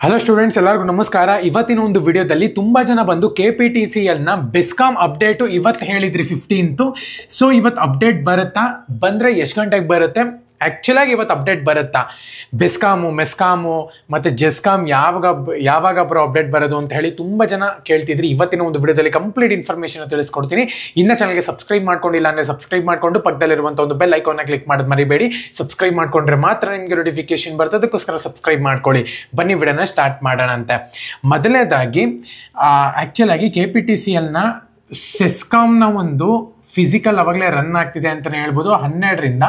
Hello students, ಎಲ್ಲರಿಗೂ ನಮಸ್ಕಾರ. ಇವತ್ತಿನ ಒಂದು ವಿಡಿಯೋದಲ್ಲಿ ತುಂಬ ಜನ ಬಂದು KPTCLನ ಬೆಸ್ಕಾಂ ಅಪ್ಡೇಟು ಇವತ್ತು ಹೇಳಿದ್ರಿ 15th. ಸೊ ಇವತ್ತು ಅಪ್ಡೇಟ್ ಬರುತ್ತಾ, ಬಂದರೆ ಎಷ್ಟು ಗಂಟೆಗೆ ಬರುತ್ತೆ, ಆ್ಯಕ್ಚುಲಾಗಿ ಇವತ್ತು ಅಪ್ಡೇಟ್ ಬರುತ್ತಾ, ಬೆಸ್ಕಾಮು ಮೆಸ್ಕಾಮು ಮತ್ತು ಜೆಸ್ಕಾಮ್ ಯಾವಾಗ ಬರೋ ಅಪ್ಡೇಟ್ ಬರೋದು ಅಂತ ಹೇಳಿ ತುಂಬ ಜನ ಕೇಳ್ತಿದ್ರಿ. ಇವತ್ತಿನ ಒಂದು ವಿಡಿಯೋದಲ್ಲಿ ಕಂಪ್ಲೀಟ್ ಇನ್ಫಾರ್ಮೇಷನ್ ತಿಳಿಸ್ಕೊಡ್ತೀನಿ. ಇನ್ನು ಚಾನಲ್ಗೆ ಸಬ್ಸ್ಕ್ರೈಬ್ ಮಾಡ್ಕೊಂಡಿಲ್ಲ ಅಂದರೆ ಸಬ್ಸ್ಕ್ರೈಬ್ ಮಾಡಿಕೊಂಡು ಪಕ್ಕದಲ್ಲಿರುವಂಥ ಒಂದು ಬೆಲ್ ಐಕಾನ್ನ ಕ್ಲಿಕ್ ಮಾಡೋದು ಮರಿಬೇಡಿ. ಸಬ್ಸ್ಕ್ರೈಬ್ ಮಾಡ್ಕೊಂಡ್ರೆ ಮಾತ್ರ ನಿಮಗೆ ನೋಟಿಫಿಕೇಶನ್ ಬರ್ತದೆ, ಅದಕ್ಕೋಸ್ಕರ ಸಬ್ಸ್ಕ್ರೈಬ್ ಮಾಡ್ಕೊಳ್ಳಿ. ಬನ್ನಿ ವಿಡಿಯೋನ ಸ್ಟಾರ್ಟ್ ಮಾಡೋಣ ಅಂತ. ಮೊದಲನೇದಾಗಿ ಆ್ಯಕ್ಚುಲಾಗಿ KPTCLನ ಸೆಸ್ಕಾಮ್ನ ಒಂದು ಫಿಸಿಕಲ್ ಅವಾಗಲೇ ರನ್ ಆಗ್ತಿದೆ ಅಂತಲೇ ಹೇಳ್ಬೋದು. 12ರಿಂದ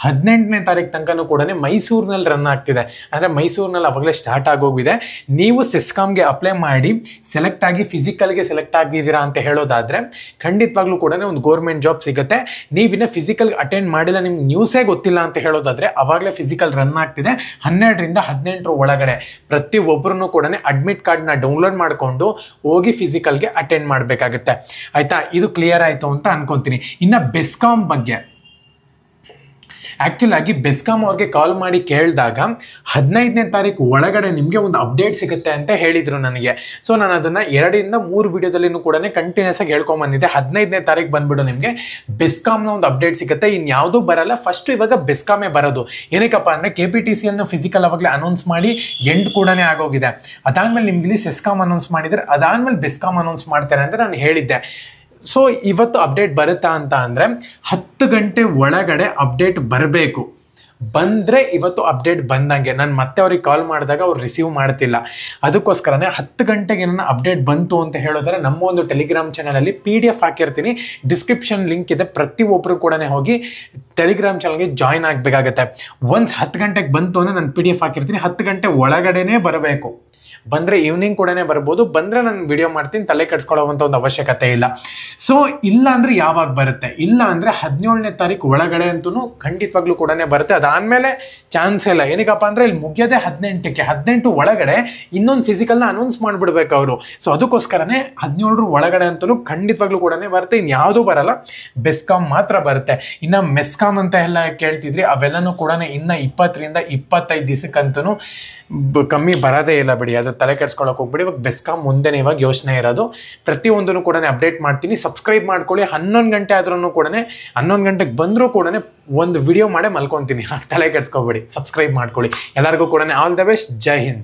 18ನೇ ತಾರೀಕು ತನಕನೂ ಕೂಡ ಮೈಸೂರಿನಲ್ಲಿ ರನ್ ಆಗ್ತಿದೆ. ಅಂದರೆ ಮೈಸೂರಿನಲ್ಲಿ ಅವಾಗಲೇ ಸ್ಟಾರ್ಟ್ ಆಗೋಗಿದೆ. ನೀವು ಸೆಸ್ಕಾಮ್ಗೆ ಅಪ್ಲೈ ಮಾಡಿ ಸೆಲೆಕ್ಟ್ ಆಗಿ ಫಿಸಿಕಲ್ಗೆ ಸೆಲೆಕ್ಟ್ ಆಗಿದ್ದೀರಾ ಅಂತ ಹೇಳೋದಾದರೆ ಖಂಡಿತವಾಗ್ಲೂ ಕೂಡ ಒಂದು ಗೌರ್ಮೆಂಟ್ ಜಾಬ್ ಸಿಗುತ್ತೆ. ನೀವಿನ್ನ ಫಿಸಿಕಲ್ ಅಟೆಂಡ್ ಮಾಡಿಲ್ಲ, ನಿಮ್ಗೆ ನ್ಯೂಸೇ ಗೊತ್ತಿಲ್ಲ ಅಂತ ಹೇಳೋದಾದರೆ ಅವಾಗಲೇ ಫಿಸಿಕಲ್ ರನ್ ಆಗ್ತಿದೆ. 12ರಿಂದ 18 ಒಳಗಡೆ ಪ್ರತಿಯೊಬ್ಬರೂ ಕೂಡ ಅಡ್ಮಿಟ್ ಕಾರ್ಡ್ನ ಡೌನ್ಲೋಡ್ ಮಾಡಿಕೊಂಡು ಹೋಗಿ ಫಿಸಿಕಲ್ಗೆ ಅಟೆಂಡ್ ಮಾಡಬೇಕಾಗುತ್ತೆ. ಆಯಿತಾ, ಇದು ಕ್ಲಿಯರ್ ಆಯಿತು ಅಂತ ಅನ್ಕೊಂತೀನಿ. ಇನ್ನು ಬೆಸ್ಕಾಂ ಬಗ್ಗೆ ಆ್ಯಕ್ಚುಲಾಗಿ ಬೆಸ್ಕಾಂ ಅವ್ರಿಗೆ ಕಾಲ್ ಮಾಡಿ ಕೇಳಿದಾಗ 15ನೇ ತಾರೀಕು ಒಳಗಡೆ ನಿಮಗೆ ಒಂದು ಅಪ್ಡೇಟ್ ಸಿಗುತ್ತೆ ಅಂತ ಹೇಳಿದರು ನನಗೆ. ಸೊ ನಾನು ಅದನ್ನು 2ರಿಂದ 3 ವಿಡಿಯೋದಲ್ಲಿನೂ ಕೂಡ ಕಂಟಿನ್ಯೂಸ್ ಆಗಿ ಹೇಳ್ಕೊಂಬಂದಿದ್ದೆ. 15ನೇ ತಾರೀಕು ಬಂದ್ಬಿಡು ನಿಮಗೆ ಬೆಸ್ಕಾಮ್ನ ಒಂದು ಅಪ್ಡೇಟ್ ಸಿಗುತ್ತೆ, ಇನ್ಯಾವುದೂ ಬರಲ್ಲ. ಫಸ್ಟು ಇವಾಗ ಬೆಸ್ಕಾಮೇ ಬರೋದು. ಏನಕ್ಕಪ್ಪ ಅಂದರೆ KPTCLನ ಫಿಸಿಕಲ್ ಅವಾಗಲೇ ಅನೌನ್ಸ್ ಮಾಡಿ ಎಂಡ್ ಕೂಡ ಆಗೋಗಿದೆ. ಅದಾದಮೇಲೆ ನಿಮ್ಗೆ ಇಲ್ಲಿ ಸೆಸ್ಕಾಮ್ ಅನೌನ್ಸ್ ಮಾಡಿದರೆ ಅದಾದಮೇಲೆ ಬೆಸ್ಕಾಮ್ ಅನೌನ್ಸ್ ಮಾಡ್ತಾರೆ ಅಂತ ನಾನು ಹೇಳಿದ್ದೆ. ಸೊ ಇವತ್ತು ಅಪ್ಡೇಟ್ ಬರುತ್ತಾ ಅಂತ ಅಂದರೆ 10 ಗಂಟೆ ಒಳಗಡೆ ಅಪ್ಡೇಟ್ ಬರಬೇಕು. ಬಂದರೆ ಇವತ್ತು ಅಪ್ಡೇಟ್ ಬಂದಂಗೆ. ನಾನು ಮತ್ತೆ ಅವ್ರಿಗೆ ಕಾಲ್ ಮಾಡಿದಾಗ ಅವ್ರು ರಿಸೀವ್ ಮಾಡ್ತಿಲ್ಲ. ಅದಕ್ಕೋಸ್ಕರನೇ 10 ಗಂಟೆಗೆ ನನ್ನ ಅಪ್ಡೇಟ್ ಬಂತು ಅಂತ ಹೇಳಿದ್ರೆ ನಮ್ಮ ಒಂದು ಟೆಲಿಗ್ರಾಮ್ ಚಾನಲಲ್ಲಿ PDF ಹಾಕಿರ್ತೀನಿ, ಡಿಸ್ಕ್ರಿಪ್ಷನ್ ಲಿಂಕ್ ಇದೆ. ಪ್ರತಿಯೊಬ್ಬರು ಕೂಡ ಹೋಗಿ ಟೆಲಿಗ್ರಾಮ್ ಚಾನಲ್ಗೆ ಜಾಯ್ನ್ ಆಗಬೇಕಾಗತ್ತೆ. ಒನ್ಸ್ 10 ಗಂಟೆಗೆ ಬಂತು ಅಂದರೆ ನಾನು PDF ಹಾಕಿರ್ತೀನಿ. 10 ಗಂಟೆ ಒಳಗಡೆನೇ ಬರಬೇಕು. ಬಂದರೆ ಈವ್ನಿಂಗ್ ಕೂಡ ಬರ್ಬೋದು. ಬಂದರೆ ನಾನು ವಿಡಿಯೋ ಮಾಡ್ತೀನಿ, ತಲೆ ಕೆಡಿಸ್ಕೊಳ್ಳೋವಂಥ ಒಂದು ಅವಶ್ಯಕತೆ ಇಲ್ಲ. ಸೊ ಇಲ್ಲ ಅಂದರೆ ಯಾವಾಗ ಬರುತ್ತೆ, ಇಲ್ಲ ಅಂದರೆ 17ನೇ ತಾರೀಕು ಒಳಗಡೆ ಅಂತೂ ಖಂಡಿತವಾಗ್ಲೂ ಕೂಡ ಬರುತ್ತೆ. ಅದಾದಮೇಲೆ ಚಾನ್ಸ್ ಇಲ್ಲ. ಏನಕ್ಕಪ್ಪ ಅಂದರೆ ಇಲ್ಲಿ ಮುಗಿಯೋದೇ 18ಕ್ಕೆ. 18 ಒಳಗಡೆ ಇನ್ನೊಂದು ಫಿಸಿಕಲ್ನ ಅನೌನ್ಸ್ ಮಾಡಿಬಿಡ್ಬೇಕು ಅವರು. ಸೊ ಅದಕ್ಕೋಸ್ಕರನೇ 17 ಒಳಗಡೆ ಅಂತೂ ಖಂಡಿತವಾಗ್ಲೂ ಕೂಡ ಬರುತ್ತೆ. ಇನ್ಯಾವುದೂ ಬರಲ್ಲ, ಬೆಸ್ಕಾಮ್ ಮಾತ್ರ ಬರುತ್ತೆ. ಇನ್ನು ಮೆಸ್ಕಾಮ್ ಅಂತ ಎಲ್ಲ ಕೇಳ್ತಿದ್ರಿ, ಅವೆಲ್ಲನೂ ಕೂಡ ಇನ್ನು 20ರಿಂದ 25 ದಿವಸಕ್ಕಂತೂ ಕಮ್ಮಿ ಬರೋದೇ ಇಲ್ಲ ಬಿಡಿ. ಅದು ತಲೆ ಕೆಡ್ಸ್ಕೊಳ್ಳೋಕೆ ಹೋಗ್ಬಿಡಿ. ಇವಾಗ ಬೆಸ್ಕಾಮ್ ಮುಂದೆನೇ ಇವಾಗ ಯೋಚನೆ ಇರೋದು. ಪ್ರತಿಯೊಂದನ್ನು ಕೂಡ ಅಪ್ಡೇಟ್ ಮಾಡ್ತೀನಿ. ಸಬ್ಸ್ಕ್ರೈಬ್ ಮಾಡ್ಕೊಳ್ಳಿ. 11 ಗಂಟೆ ಆದ್ರೂ ಕೂಡ 11 ಗಂಟೆಗೆ ಬಂದರೂ ಕೂಡ ಒಂದು ವಿಡಿಯೋ ಮಾಡೇ ಮಲ್ಕೊತೀನಿ. ತಲೆ ಕೆಡ್ಸ್ಕೊಬೇಡಿ, ಸಬ್ಸ್ಕ್ರೈಬ್ ಮಾಡ್ಕೊಳ್ಳಿ. ಎಲ್ಲರಿಗೂ ಕೂಡ all the best. Jai Hind.